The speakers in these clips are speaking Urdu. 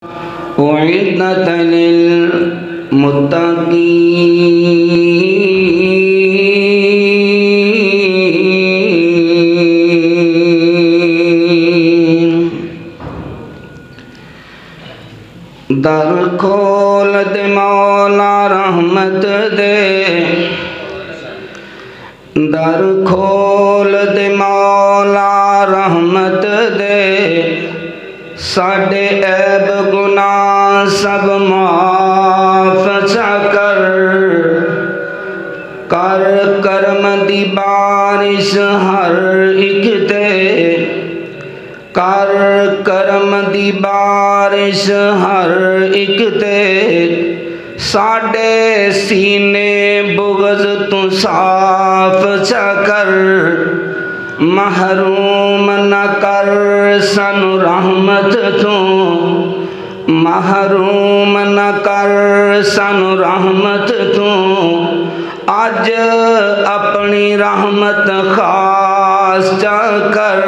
أعدت للمتقين در کھول دے مولا رحمت دے در کھول دے مولا رحمت دے ساڈے عیب گناہ سب معاف چا کر کرم دی بارش ہر ایک تے کرم دی بارش ہر ایک تے ساڈے سینے بغض تو صاف چا کر محروم نہ کر سانو رحمت تو محروم نہ کر سانو رحمت تو اج اپنی رحمت خاص چا کر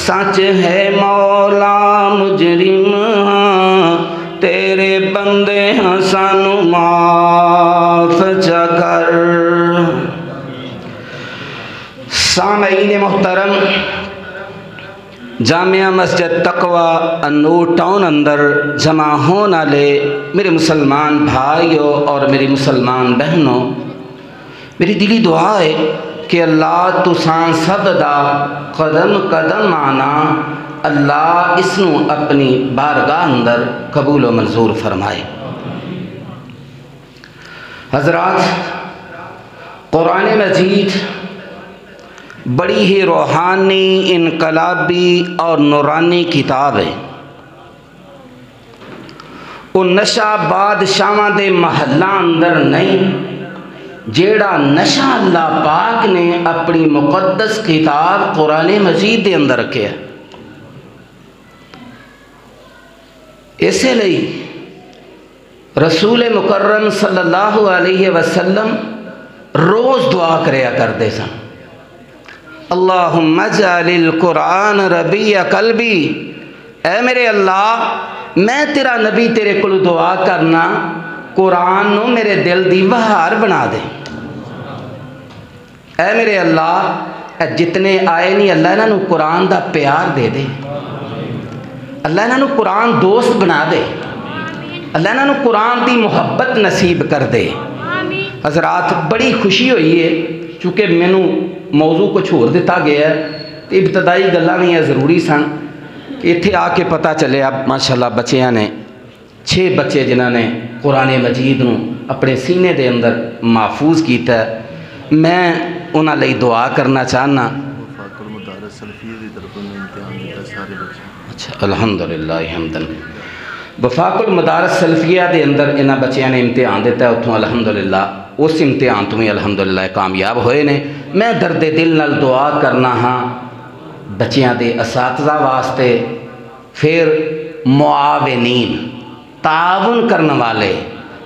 سچ ہے مولا مجرم ہاں تیرے بندے ہاں سانو معاف چا کر۔ سامعین محترم، جامعہ مسجد تقوی النور ٹاؤن اندر جمع ہونے والے میرے مسلمان بھائیوں اور میری مسلمان بہنوں، میری دلی دعا ہے کہ اللہ تساں سب دا قدم قدم آنا اللہ اسنو اپنی بارگاہ اندر قبول و منظور فرمائے۔ حضرات، قرآن مجید بڑی ہی روحانی، انقلابی اور نورانی کتاب ہے۔ وہ نشہ بادشاہاں دے محلہ اندر نہیں، جیڑا نشہ اللہ پاک نے اپنی مقدس کتاب قرآن مجید دے اندر رکھے ہے۔ اسے لئی رسول مکرم صلی اللہ علیہ وسلم روز دعا کریا کرتے سن، اللہم اجعل القرآن ربیع قلبی، اے میرے اللہ میں تیرا نبی تیرے کلو دعا کرنا قرآن نو میرے دل دی بہار بنا دے۔ اے میرے اللہ اے جتنے آئے نہیں اللہ انہاں نو قرآن دا پیار دے دے، اللہ انہاں نو قرآن دوست بنا دے، اللہ انہاں نو قرآن دی محبت نصیب کر دے۔ حضرات، بڑی خوشی ہوئی ہے چونکہ مینو موضوع کو چھوڑ دیتا گیا ہے، ابتدائی گلاں بھی ضروری سن کہ اتھے آ کے پتہ چلے اب ماشاءاللہ بچیاں نے 6 بچے جنہاں نے قرآن مجید نو اپنے سینے دے اندر محفوظ کیتا ہے۔ میں انہاں لئی دعا کرنا چاہنا۔ اچھا، الحمدللہ حمدن۔ وفاق المدارس سلفیہ دے اندر انہاں بچیاں نے امتحان دیتا ہے، اتھوں الحمدللہ اس امتحان تو بھی الحمدللہ کامیاب ہوئے نے۔ میں درد دل نال دعا کرنا ہاں بچیاں دے اساتذہ واسطے، پھر معاونین، تعاون کرنے والے،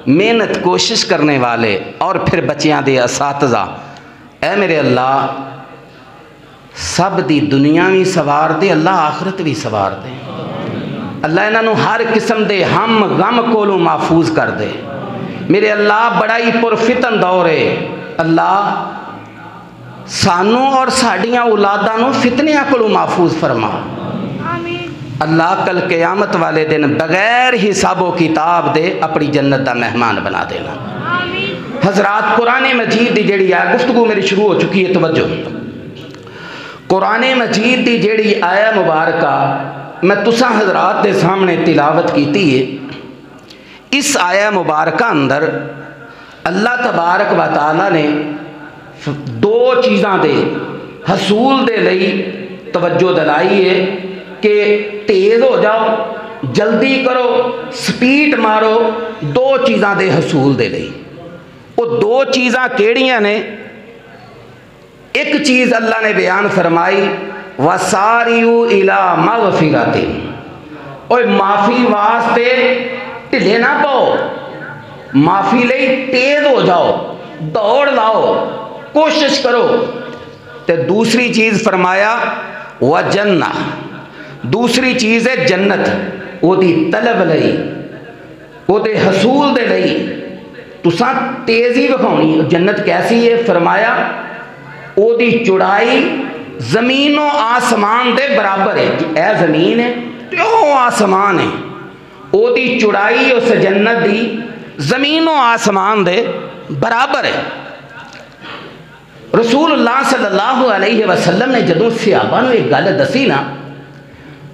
محنت کوشش کرنے والے، اور پھر بچیاں دے اساتذہ۔ اے میرے اللہ سب دی دنیا بھی سوار دے، اللہ آخرت بھی سوار دے، اللہ انہاں نو ہر قسم دے ہم غم کولو محفوظ کر دے۔ میرے اللہ بڑا ہی پرفتن دور ہے، اللہ سانو اور ساڑیاں اولاداں نو فتنیاں کولو محفوظ فرما۔ اللہ کل قیامت والے دن بغیر حساب و کتاب دے اپنی جنت دا مہمان بنا دینا۔ حضرات، قرآن مجید دی جیڑی آیا گفتگو میری شروع ہو چکی ہے، توجہ۔ قرآن مجید دی جیڑی آیا مبارکہ میں تساں حضرات دے سامنے تلاوت کیتی ہے، اس آیا مبارکہ اندر اللہ تبارک و تعالی نے 2 چیزاں دے حصول دے لئی توجہ دلائی ہے کہ تیز ہو جاؤ، جلدی کرو، سپیٹ مارو، 2 چیزاں دے حصول دے لئی۔ وہ 2 چیزاں کیڑیاں نے؟ ایک چیز اللہ نے بیان فرمائی، وَسَارِعُوا إِلَىٰ مَغْفِرَةٍ، اور معافی واسطے ٹھلے نہ پاؤ، معافی لئی تیز ہو جاؤ، دوڑ لاؤ، کوشش کرو۔ تے دوسری چیز فرمایا وَجَنَّةٍ، دوسری چیز ہے جنت۔ او دی طلب لئی او دے حصول دے لئی تساں تیزی بکھاؤنی. جنت کیسی ہے؟ فرمایا او دی چڑائی زمین و آسمان دے برابر ہے. اے زمین ہے تے او آسمان ہے. او دی چڑائی اس جنت دی زمین و آسمان دے برابر ہے. رسول اللہ صلی اللہ علیہ وسلم نے جدوں صحابہ نو ایک گل دسی نا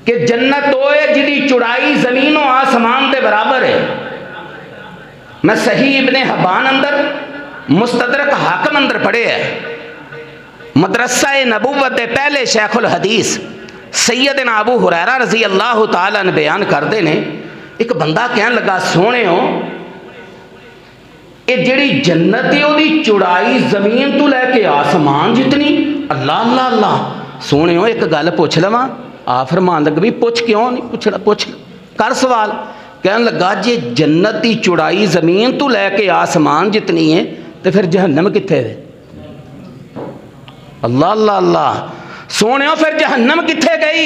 کہ جنت وہ ہے جدی چڑائی زمین و آسمان دے برابر ہے. میں صحیح ابن حبان اندر مستدرک حاکم اندر پڑھے ہے. مدرسہ نبوت دے پہلے شیخ الحدیث سیدنا ابو ہریرہ رضی اللہ تعالیٰ نے بیان کر دے نے ایک بندہ کہنے لگا سونے ہو یہ جڑی جنت ہے وہ دی چڑائی زمین تو لے کے آسمان جتنی. اللہ اللہ اللہ. سونے ہو ایک گل پوچھ لواں. آپ فرمان لگ بھی پوچھ کیوں نہیں پوچھنا پوچھ کر سوال. کہنے لگا جی جنت دی چڑائی زمین تو لے کے آسمان جتنی ہے تو پھر جہنم کتھے دے؟ اللہ اللہ اللہ. سونے ہو پھر جہنم کتھے گئی؟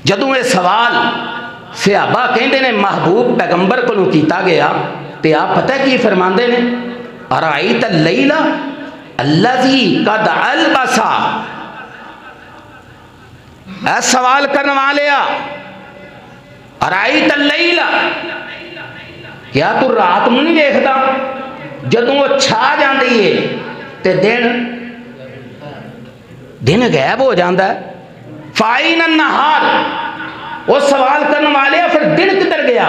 جدوں یہ سوال صحابہ کہندے نے محبوب پیغمبر کو کیتا گیا تے آپ پتہ کی فرماندے نے ارائیت اللیلہ الذی قد البسا. اے سوال کرنے والیا ارائیت اللیلہ کیا تو رات نوں نہیں دیکھدا جدوں وہ چھا جاندی ہے تے دن غائب ہو جاندہ ہے. فائن النہار. وہ سوال کرنے والیا پھر دن کدھر گیا؟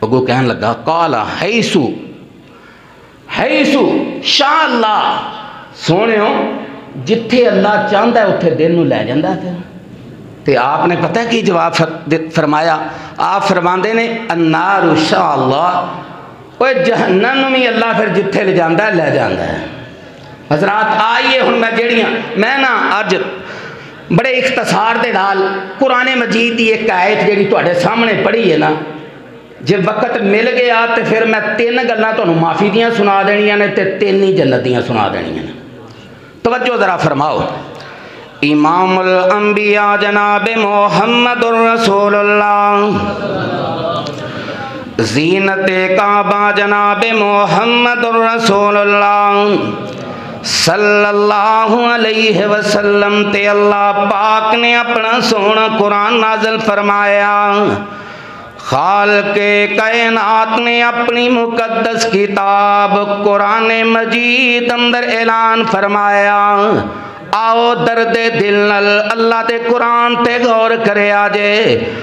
اگو کہنے لگا قالا حیثو شاء اللہ. سونے ہو جتھے اللہ چاہتا ہے اتھے دن نو لے جاندہ ہے. تے آپ نے پتہ کی جواب فرمایا؟ آپ فرماندے نے النار شاء اللہ. وہ جہنم میں اللہ پھر جتھے لے جاندہ ہے لے جاندہ ہے. حضرات آئیے ہن میں جڑیاں میں نا اج بڑے اختصار دے نال قرآن مجید دی ایک آیت جڑی تواڈے سامنے پڑھی ہے نا جب وقت مل گیا تو پھر میں 3 گلاں تانوں معافی دیاں سنا دینیاں نے تے 3 ہی جنت دیاں سنا دینیاں نے. توجہ ذرا فرماؤ. امام الانبیاء جناب محمد رسول اللہ زینت کعبہ جناب محمد رسول اللہ صلی اللہ علیہ وسلم تے اللہ پاک نے اپنا سونا قرآن نازل فرمایا. خالق کائنات نے اپنی مقدس کتاب قرآن مجید اندر اعلان فرمایا. آؤ درد دل نل اللہ دے قرآن تے غور کرے آجے.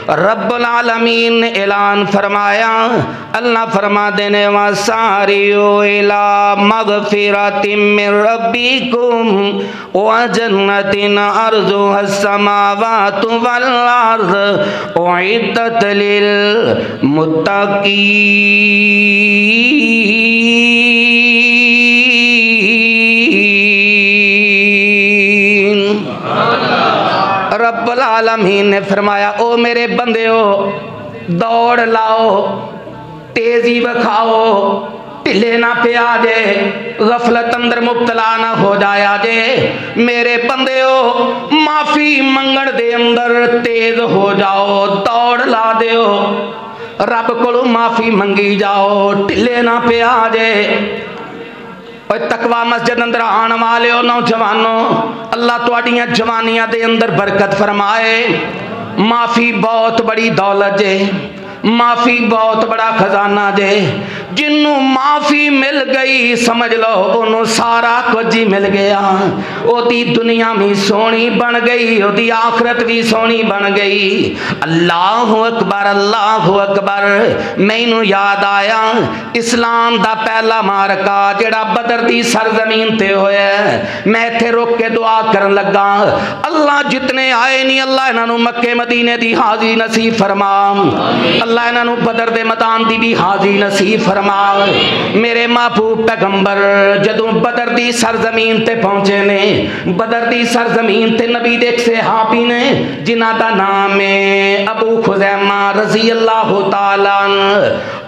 رب العالمین نے اعلان فرمایا. اللہ فرما دینے وَسَارِعُوا إِلَىٰ مَغْفِرَةٍ مِّن رَبِّكُمْ وَجَنَّةٍ عَرْضُهَا السَّمَاوَاتُ وَالْأَرْضُ أُعِدَّتْ لِلْمُتَّقِينَ. رب العالمین نے فرمایا او میرے بندے ہو دوڑ لاؤ تیزی بکھاؤ ٹھلے نہ پیا جے غفلت اندر مبتلا نہ ہو جایا جے. میرے بندے ہو معافی منگن دے اندر تیز ہو جاؤ دوڑ لا دیو رب کو معافی منگی جاؤ ٹھلے نہ پیا جے. تقوی مسجد اندر آن والے ہو نوجوانوں اللہ تواڈیاں جوانیاں دے اندر برکت فرمائے. معافی بہت بڑی دولت جے معافی بہت بڑا خزانہ جے. جنوں معافی مل گئی سمجھ لو انہوں سارا کچھ ہی مل گیا. او دی دنیا میں سونی بن گئی او دی آخرت بھی سونی بن گئی. اللہ اکبر اللہ اکبر. مینوں یاد آیا اسلام دا پہلا مارکا جڑا بدر دی سرزمین تے ہویا ہے. میں تھے روک کے دعا کرن لگا اللہ جتنے آئے نہیں اللہ انہاں نوں مکے مدینے دی حاضری نصیب فرما. اللہ انہاں نوں بدر دے میدان دی بھی حاضری نصیب فرما. میرے محبوب پیغمبر جدوں بدر دی سرزمین تے پہنچے نے بدر دی سرزمین تے نبی دے ایک صحابی نے جنہاں دا نام ہے ابو خزیمہ رضی اللہ تعالیٰ عنہ.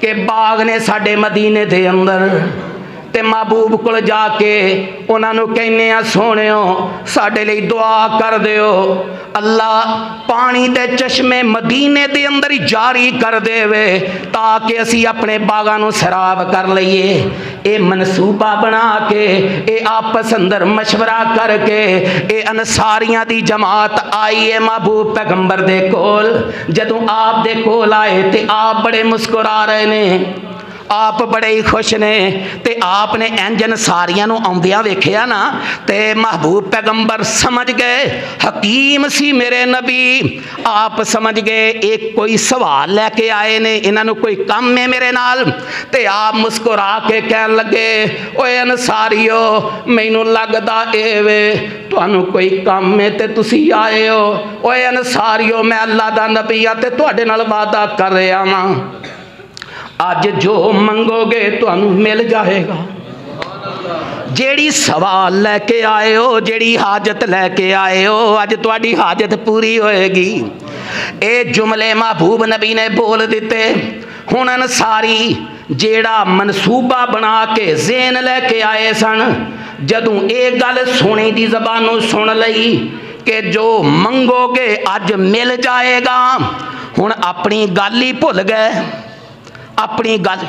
کہ باغ نے ساڈے مدینے دے اندر تے محبوب کول جا کے انہاں نوں کہنے آ سونےو ساڈے لئی دعا کر دیو اللہ پانی دے چشمے مدینے دے اندر ہی جاری کر دے وے تاکہ اسی اپنے باغاں نوں سیراب کر لئیے۔ اے منصوبہ بنا کے اے آپس اندر مشورہ کر کے اے انصاریاں دی جماعت آئی ہے محبوب پیغمبر دے کول۔ جدوں آپ دے کول آئے تے آپ بڑے مسکرا رہے نے، آپ بڑے ہی خوش نے تے آپ نے انجن ساریاں نو آندیاں ویکھیا نا تے محبوب پیغمبر سمجھ گئے حکیم سی میرے نبی، آپ سمجھ گئے ایک کوئی سوال لے کے آئے نے، انہاں نو کوئی کم ہے میرے نال تے آپ مسکرا کے کہن لگے اوے انصاریو مینوں لگدا اے وے تانوں کوئی کم ہے تے تسی آئے ہو، اوے انصاریو میں اللہ دا نبی ہاں تے تواڈے نال وعدہ کر رہا ہاں آج جو منگو گے تو انہوں مل جائے گا۔ جیڑی سوال لے کے آئے ہو، جیڑی حاجت لے کے آئے ہو، آج تواڈی حاجت پوری ہوئے گی۔ اے جملے محبوب نبی نے بول دیتے۔ ہن انصاری جیڑا منصوبہ بنا کے ذہن لے کے آئے سن، جدوں اے گل سونی دی زبانوں سن لئی کہ جو منگو گے آج مل جائے گا، ہن اپنی گل ہی بھول گئے، اپنی گل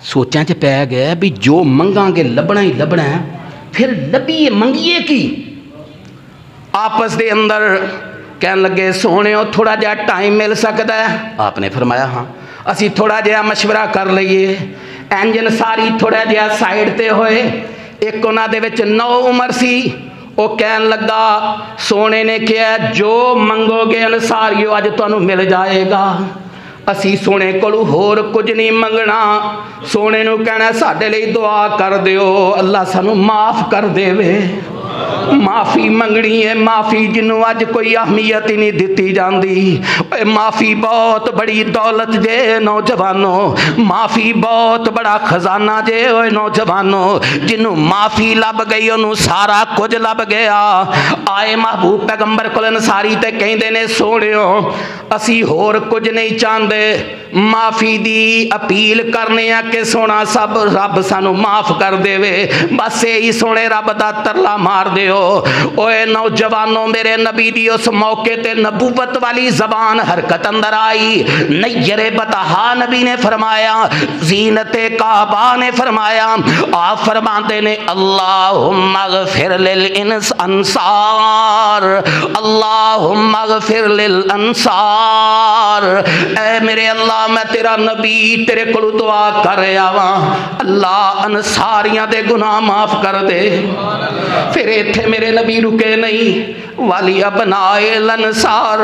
سوچیں چ پی گئے بھی جو منگاں گے لبنا ہی لبنا ہے، پھر لبیے منگیے کی۔ آپس دے اندر کہن لگے سونے ہو تھوڑا جہا ٹائم مل سکتا ہے؟ آپ نے فرمایا ہاں اسی تھوڑا جہا مشورہ کر لئیے۔ انجن ساری تھوڑا جہا سائیڈ تے ہوئے، ایک انہاں دے وچ 9 عمر سی، وہ کہن لگا سونے نے کہا جو منگو گے انصاریو اج تانوں مل جائے گا۔ اسی سونے کولو ہور کچھ نہیں منگنا، سونے نو کہنا ساڈے لئی دعا کر دیو اللہ سانو معاف کر دے وے۔ معافی منگنی ہے، معافی جنوں اج کوئی اہمیت ہی نہیں دیتی جاندی۔ معافی بہت بڑی دولت جے نوجوانوں، معافی بہت بڑا خزانہ جے اوے نوجوانوں، جنوں معافی لب گئی انہوں سارا کچھ لب گیا۔ آئے محبوب پیغمبر کول انصاری تے کہندے نے سونیو اسی ہور کچھ نہیں چاہندے، معافی دی اپیل کرنے آ کہ سونا سب رب سانو معاف کر دے وے، بس یہی سونے رب دا ترلا مار دیو۔ اوے نوجوانوں میرے نبی دی اس موقع تے نبوت والی زبان حرکت اندر آئی۔ نیر بطحا نبی نے فرمایا، زینت کعبہ نے فرمایا، آپ فرماتے نے اللہم اغفر للانصار، اللہم اغفر للانصار۔ اے میرے اللہ میں تیرا نبی تیرے کلو دعا کر رہا ہاں، اللہ انصاریاں دے گناہ معاف کر دے۔ پھر ایتھے میرے نبی رکے نہیں، والی ابنائے الانصار،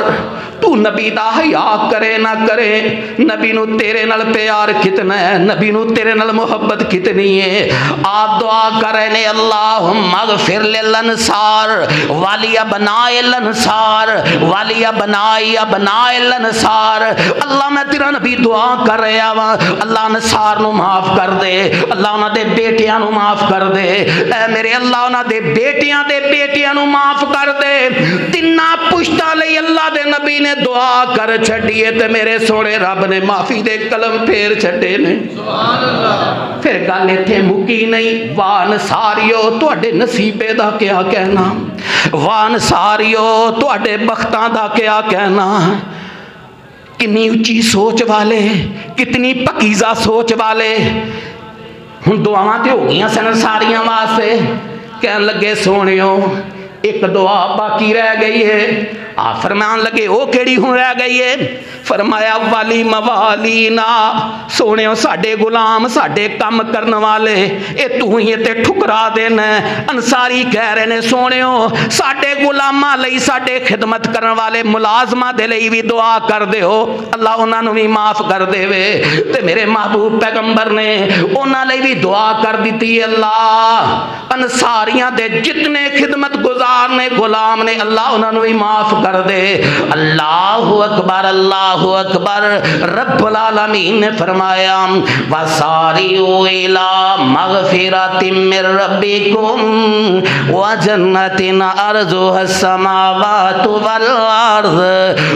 تو نبی دا حیا کرے نہ کرے، نبی نو تیرے نال پیار کتنا ہے، نبی نو تیرے نال محبت کتنی ہے۔ آپ دعا کرے نے اللہم اغفر للانصار والی ابنائے الانصار، والی ابنائی ابنائے الانصار۔ اللہ میں تیرا نبی دعا کر رہا ہاں، اللہ انصار نو معاف کر دے، اللہ انہاں دے بیٹیاں نو معاف کر دے، اے میرے اللہ انہاں دے بیٹیاں نو معاف کر دے۔ تینہ پشتہ لئی اللہ دے نبی نے دعا کر چھڑیے تے میرے سونے رب نے معافی دے قلم پھیر چھڑے نے۔ پھر گل ایتھے مکی نہیں، وانصاریو تواڈے نصیبے دا کیا کہنا، وانصاریو تواڈے بختاں دا کیا کہنا۔ کتنی اچھی سوچ والے، کتنی پکیزہ سوچ والے۔ ہن دعاواں تے ہو گئیاں سن ساریاں واسطے، کہن لگے سونیو ایک دعا باقی رہ گئی ہے۔ آپ فرمان لگے او کیڑی ہوں رہ گئی ہے؟ فرمایا والی موالینا، سونےو ساڑے غلام ساڑے کم کرن والے اے تو ہی تے ٹھکرا دینا۔ انصاری کہہ رہے نے سونےو ساڑے غلامہ لئی ساڑے خدمت کرن والے ملازمہ دے لئی بھی دعا کر دے ہو، اللہ انہاں نو بھی معاف کر دے وے۔ تے میرے محبوب پیغمبر نے انہاں لئی بھی دعا کر دیتی ہے، اللہ انصاریاں دے جتنے خدمت گزار نے غلام نے اللہ انہاں نو بھی معاف کر کر دے۔ اللہ اکبر۔ رب العالمین نے فرمایا وَسَارِعُوا إِلَىٰ مَغْفِرَةٍ مِّن رَّبِّكُمْ وَجَنَّةٍ عَرْضُهَا السَّمَاوَاتُ وَالْأَرْضُ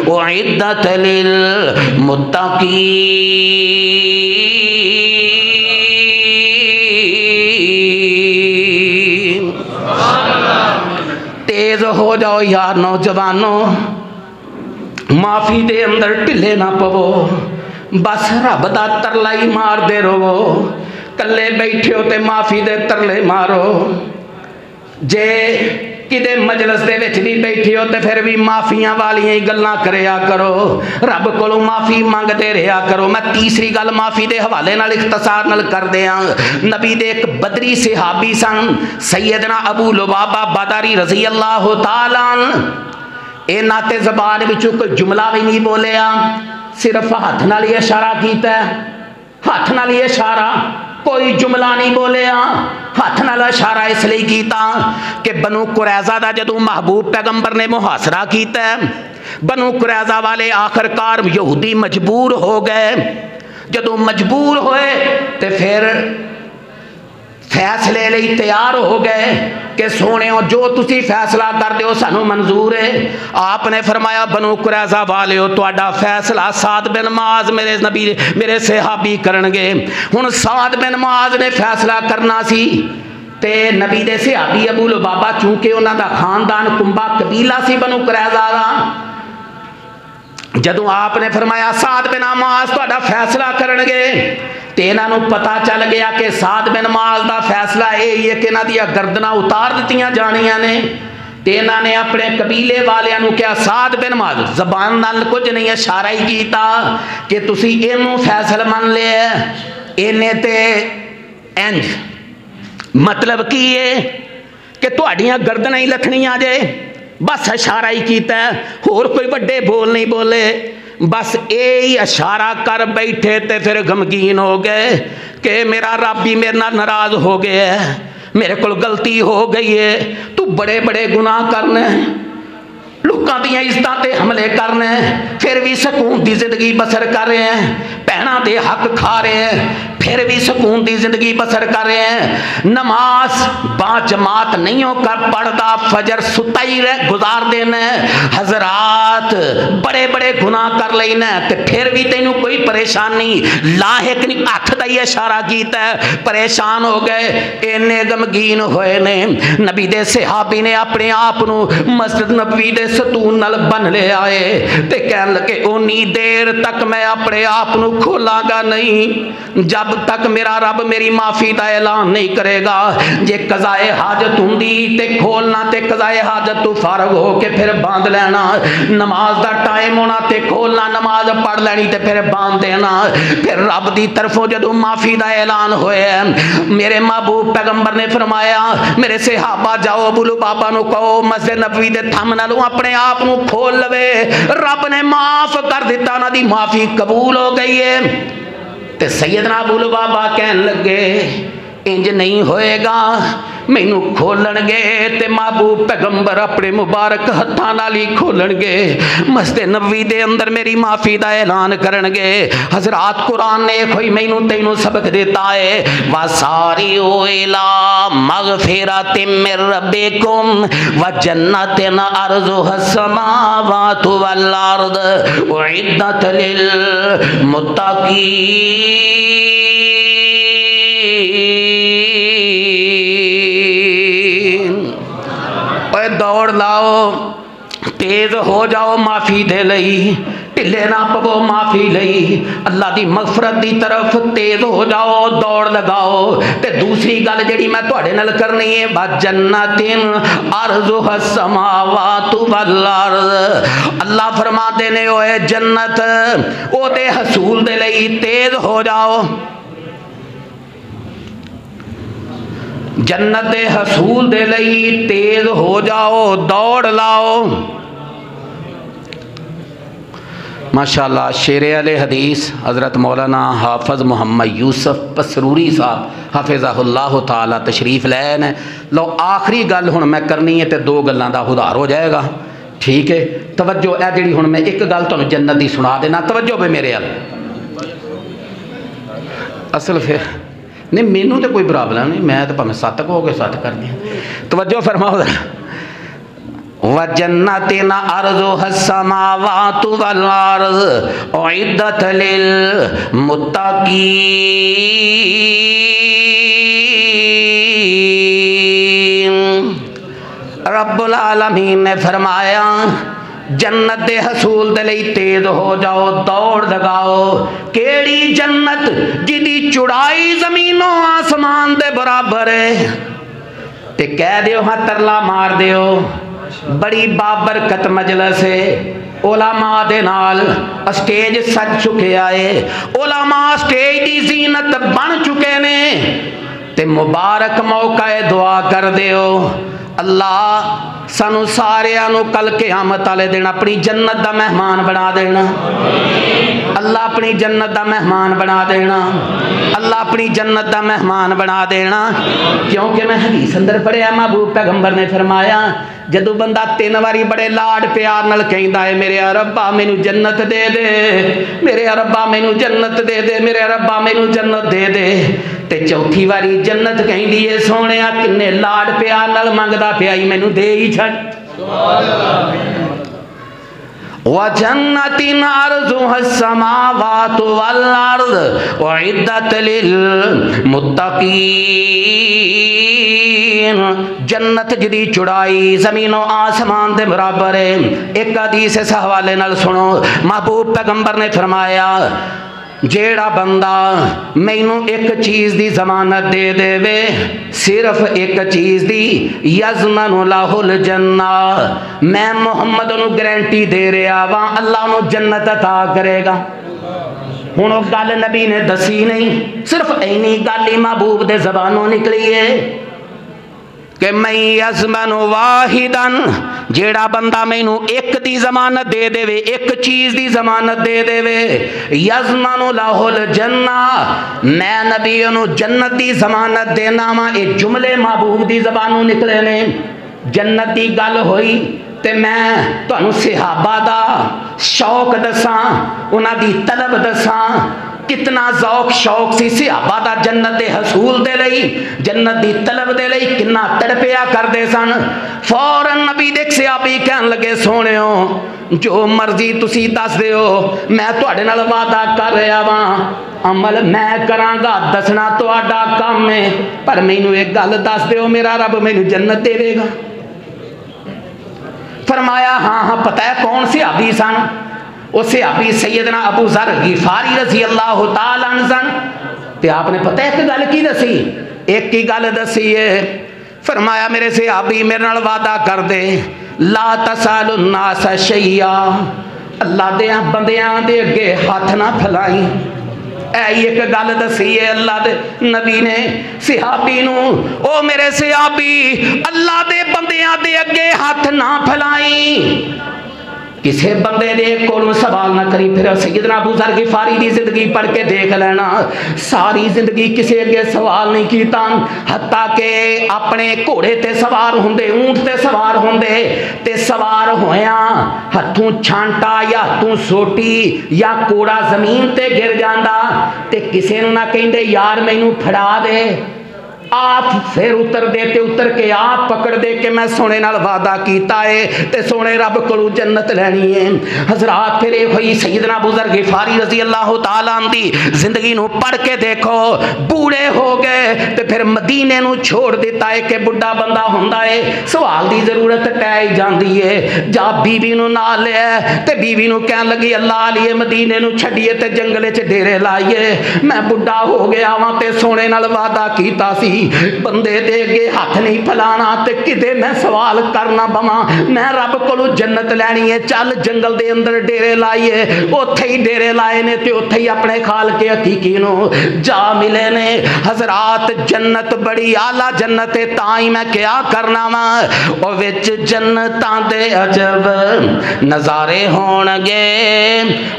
أُعِدَّتْ لِلْمُتَّقِينَ۔ تیز ہو جاؤ یار نوجوانوں، معافی دے اندر ٹلے نہ پو، بس رب دا ترلا ہی مار دے رو، کلے بیٹھے ہو تے معافی دے ترلے مارو، جے کدے مجلس دے وچ بھی بیٹھے ہو تے پھر بھی معافیاں والیاں ہی گلاں کریا کرو، رب کولوں معافی منگ دے رہیا کرو۔ میں تیسری گل معافی دے حوالے نال اختصار نال کر دیاں۔ نبی دے ایک بدری صحابی سن سیدنا ابو لبابہ بدری رضی اللہ تعالی عنہ، اے ناتے زبان وچوں کوئی جملہ بھی نہیں بولیا، صرف ہاتھ نال ہی اشارہ کیتا ہے، ہاتھ نال ہی اشارہ، کوئی جملہ نہیں بولیا، ہاتھ نال اشارہ اس لیے کیتا کہ بنو قریظہ دا جدوں محبوب پیغمبر نے محاصرہ کیتا ہے، بنو قریظہ والے آخر کار یہودی مجبور ہو گئے، جدوں مجبور ہوئے تے پھر فیصلے لئی تیار ہو گئے کہ سونےو جو تسی فیصلہ کر دیو سانو منظور ہے۔ آپ نے فرمایا بنو قریظہ والیو تہاڈا فیصلہ سعد بن معاذ میرے صحابی کرنگے۔ ہن سعد بن معاذ نے فیصلہ کرنا سی تے نبی دے صحابی ابو لبابہ چونکہ انہاں دا خاندان کنبا قبیلہ سی بنو قریظہ دا، جدوں آپ نے فرمایا سعد بن معاذ تہاڈا فیصلہ کرنگے تے انہاں نوں پتہ چل گیا کہ سعد بن معاذ دا فیصلہ اے ہی ہے کہ انہاں دی گردناں اتار دتیاں جانیاں نے، تے انہاں نے اپنے قبیلے والیاں نوں کہا سعد بن معاذ زبان نال کچھ نہیں اشارہ ہی کیتا کہ تسی اینوں فیصلہ من لیا اینے تے انج مطلب کی ہے کہ تہاڈیاں گردناں ہی لتھنیاں جے، بس اشارہ ہی کیتا ہے، اور کوئی بڑے بول نہیں بولے، بس اے ہی اشارہ کر بیٹھے تے پھر غمگین ہو گئے کہ میرا رب بھی میرے نال ناراض ہو گیا ہے، میرے کول غلطی ہو گئی ہے، تو بڑے بڑے گناہ کرنے، لوکاں دیاں عزتاں تے حملے کرنے، پھر بھی سکون دی زندگی بسر کر رہے ہیں، بہناں دے حق کھا رہے ہیں، پھر بھی سکون دی زندگی بسر کر رہے ہیں، نماز با جماعت نہیں ہو کر پڑھتا، فجر ستا ہی گزار دینا، حضرات بڑے بڑے گناہ کر لینا تے پھر بھی تینوں کوئی پریشانی لاحق نہیں، ہاتھ دا ہی اشارہ کیتا ہے، پریشان ہو گئے، اینے غمگین ہوئے نے۔ نبی دے صحابی نے اپنے آپ نو مسجد نبوی دے ستون نال بن لے آئے تے کہن لگے اونی دیر تک میں اپنے آپ نو کھولاں گا نہیں جب تک میرا رب میری معافی دا اعلان نہیں کرے گا، جے قضاء حاجت ہوندی تے کھولنا تے قضاء حاجت تو فارغ ہو کے پھر باندھ لینا، نماز دا ٹائم ہونا تے کھولنا، نماز پڑھ لینی تے پھر باندھ دینا، پھر رب دی طرفوں جدوں معافی دا اعلان ہوئے میرے محبوب پیغمبر نے فرمایا میرے صحابہ جاؤ ابو لبابہ نو کہو مسجد نبوی دے تھم نالوں اپنے آپ نو کھول لوے، رب نے معاف کر دیتا، انہاں دی معافی قبول ہو گئی ہے۔ تے سیدنا ابو لبابہ کہن لگے انج نہیں ہوئے گا، مینوں کھولن گے تے محبوب پیغمبر اپنے مبارک ہتھاں نال ہی کھولن گے، مسجد نبوی دے اندر میری معافی دا اعلان کرن گے۔ حضرات قرآن نے کوئی مینوں تینوں سبق دیتا ہے وَسَارِعُوا إِلَىٰ مَغْفِرَةٍ مِّن رَّبِّكُمْ وَجَنَّةٍ عَرْضُهَا السَّمَاوَاتُ وَالْأَرْضُ أُعِدَّتْ لِلْمُتَّقِينَ۔ اے دوڑ لاؤ، تیز ہو جاؤ معافی دے لئی، ٹلے نہ پو معافی لئی، اللہ دی مغفرت دی طرف تیز ہو جاؤ، دوڑ لگاؤ۔ تے دوسری گل جڑی میں تواڈے نال کرنی ہے بَجَنَّةٍ عَرْضُهَا السَّمَاوَاتُ وَالْأَرْضُ، اللہ فرماتے نے اوے جنت او دے حصول دے لئی تیز ہو جاؤ، جنت دے حصول دے لئی تیز ہو جاؤ، دوڑ لاؤ۔ ماشاءاللہ شیر علیہ حدیث حضرت مولانا حافظ محمد یوسف پسروری صاحب حافظہ اللہ تعالی تشریف لائے نے۔ لو آخری گل ہن میں کرنی ہے تے دو گلاں دا ادھار ہو جائے گا، ٹھیک ہے توجہ اے جڑی ہن میں ایک گل تانوں جنت دی سنا دینا توجہ بے میرے ال اصل پھر نہیں مینوں تے کوئی پرابلم نہیں میں تے بھاویں 7 ہو گئے 7 کر دیا توجہ فرماؤ ذرا وَجَنَّتٍ عَرْضُهَا السَّمَاوَاتُ وَالْأَرْضُ أُعِدَّتْ لِلْمُتَّقِينَ رب العالمین نے فرمایا جنت دے حصول دے لئی تیز ہو جاؤ دوڑ لگاؤ کیڑی جنت جدی چڑائی زمین و آسمان دے برابر ہے تے کہہ دیو ہاں ترلا مار دیو بڑی بابرکت مجلس ہے علماء دے نال اسٹیج سج چکے آئے علماء اسٹیج دی زینت بن چکے نے تے مبارک موقع دعا کر دیو اللہ سانو سارے آنو کل قیامت والے دن اپنی جنت دا مہمان بنا دینا اللہ اپنی جنت دا مہمان بنا دینا اللہ اپنی جنت دا مہمان بنا دینا کیونکہ میں حدیث اندر پڑھیا محبوب پیغمبر نے فرمایا جدو بندہ 3 واری بڑے لاڈ پیار نال کہندا ہے میرے ربا مینوں جنت دے دے میرے ربا مینوں جنت دے دے میرے ربا مینوں جنت دے دے تے چوتھی واری جنت کہندی ہے سونیا کنے لاڈ پیار نال منگدا پیا ہی مینوں دے ہی چھڈ وَجَنَّتٍ عَرْضُهَا السَّمَاوَاتُ وَالْأَرْضُ أُعِدَّتْ لِلْمُتَّقِينَ جنت جدی چڑائی زمین و آسمان دے برابر ہے ایک حدیث اس حوالے نال سنو محبوب پیغمبر نے فرمایا جیڑا بندہ مینوں ایک چیز دی ضمانت دے دے وے صرف ایک چیز دی یضمن لہ الجنہ میں محمد انہوں گارنٹی دے رہا وہاں اللہ انہوں جنت عطا کرے گا ہنو گل نبی نے دسی نہیں صرف اینی گلی محبوب دے زبانوں نکلی ہے کہ میں یضمن واحدن جیڑا بندہ مینوں ایک دی ضمانت دے دے وے ایک چیز دی ضمانت دے دے وے یضمن لہ الجنہ میں نبی انہوں جنت دی ضمانت دینا ماں ایک جملے محبوب دی زبانوں نکلے نے جنت دی گل ہوئی تے میں تو انہوں صحابہ دا شوق دساں انہاں دی طلب دساں کتنا ذوق شوق سی صحابہ دا جنت دے حصول دے لئی جنت دی طلب دے لئی کتنا تڑپیا کر دے سن فوراً نبی دیکھ صحابی کہن لگے سونےو جو مرضی تسی دس دیو میں تواڈے نال وعدہ کر رہا واں عمل میں کراں گا دسنا تواڈا کام ہے پر مینوں ایک گل دس دیو میرا رب مینوں جنت دے دے گا فرمایا ہاں ہاں پتہ ہے کون صحابی سن اس صحابی سیدنا ابو ذر غفاری رضی اللہ تعالیٰ عنہ سن تے آپ نے پتہ ایک گل کی دسی ایک کی گل دسی ہے فرمایا میرے صحابی میرے نال وعدہ کر دے لا تسال الناس شیئا اللہ دے بندیاں دے اگے ہاتھ نہ پھلائیں اے ایک گل دسی ہے اللہ دے نبی نے صحابی نو او میرے صحابی اللہ دے بندیاں دے اگے ہاتھ نہ پھلائیں کسے بندے دے کولوں سوال نہ کری پھر سیدنا ابو ذر غفاری دی زندگی پڑھ کے دیکھ لینا ساری زندگی کسے اگے سوال نہیں کیتا حتیٰ کہ اپنے گھوڑے تے سوار ہوندے اونٹ تے سوار ہوندے تے سوار ہویاں ہتھوں چھانٹا یا ہتھوں سوٹی یا کوڑا زمین تے گر جاندا تے کسے نوں نہ کہندے یار مینوں پھڑا دے آپ پھر اتر دیتے اتر کے آپ پکڑ دے کہ میں سونے نال وعدہ کیتا ہے تے سونے رب کولوں جنت لینی ہے حضرات پھر ہوئی سیدنا ابو ذر غفاری رضی اللہ تعالیٰ عنہ دی زندگی نو پڑھ کے دیکھو بوڑھے ہو گئے تے پھر مدینے نو چھوڑ دیتا ہے کہ بڑھا بندہ ہوندا ہے سوال دی ضرورت پئی جاندی ہے جا بیوی نو نال لے تے بیوی نو کہن لگی اللہ علیہ مدینے نو چھڈیے تے جنگلے چ ڈیرے لائیے میں بڑھا ہو گیا واں تے سونے نال وعدہ کیتا سی بندے دے گے ہاتھ نہیں پھلانا تے کدے میں سوال کرنا بواں میں رب کولوں جنت لینی ہے چل جنگل دے اندر ڈیرے لائیے اوتھے ہی ڈیرے لائے نے تے اوتھے ہی اپنے خالق حقیقی نو جا ملے نے حضرات جنت بڑی اعلیٰ جنت ہے تاں ہی میں کیا کرنا وا او وچ جنتاں دے عجب نظارے ہون گے